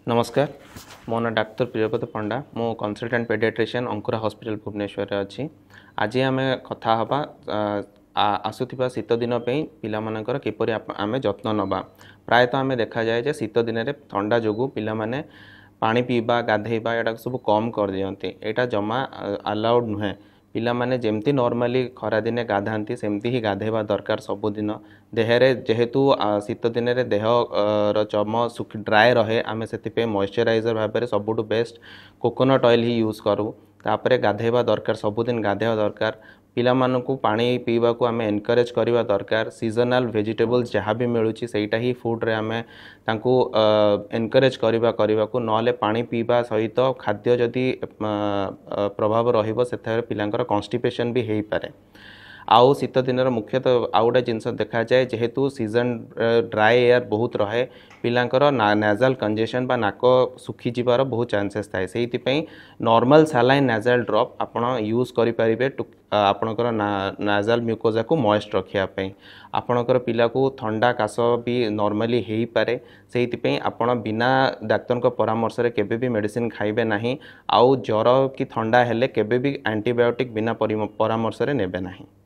नमस्कार मो ना डाक्तर प्रियपद पंडा मो कंसल्टेंट पेडियाट्रिशियन अंकुरा हॉस्पिटल भुवनेश्वर अच्छी आज आम कथा हवा आसुवा शीत दिन पिला मानकर किपरि आमे जत्न नबा प्रायतः आमे देखा जाए जे शीत दिन में ठंडा जोगु पिला माने पानी पीवा गाधेबा एटा सब कम कर दियंती एटा जमा अलाउड नुहे पिला माने जेमती नॉर्मली खरा दिने गाधांती सेमती ही गाधेबा दरकार सबुदिन देहरे जेहेतु शीत दिन में देह चर्म ड्राए रहे आमे से मॉइस्चराइजर भाव में सबुठ बेस्ट कोकोनट ऑयल ही यूज करूँ तापर गाधेबा दरकार सबुदिन गाधेबा दरकार पिला मानकु पानी पीवा को आमे एनकरेज करवा दरकार सीजनल वेजिटेबल्स जहाँ भी मिलूँ सेटा ही फूड रे आमे तांकु एनकरेज करवा को नले पानी पीवा सहित खाद्य जदि प्रभाव रहिबो सेथारे पिलांकर कॉन्स्टिपेशन भी हेई पारे आउ शीत दिन मुख्यतः आउ गोटे जिनस देखा जाए जेहेतु सीजन ड्राए एयर बहुत रहे पिलांकर नाजल कंजेशन बा नाक सुखी जीवार बहुत चांसेस थाए से नॉर्मल सलाइन नाजल ड्रॉप आपण यूज करें आपणकर नाजल म्यूकोजा को मॉइस्ट रखापी आपणकर पिला को ठंडा काश भी नॉर्मली हो पारे से आपण बिना डाक्तर परामर्श रे केबे भी मेडिसिन खाइबे नहीं आउ ज्वर कि ठंडा हेले केबे भी एंटीबायोटिक बिना परामर्श रे नेबे नहीं।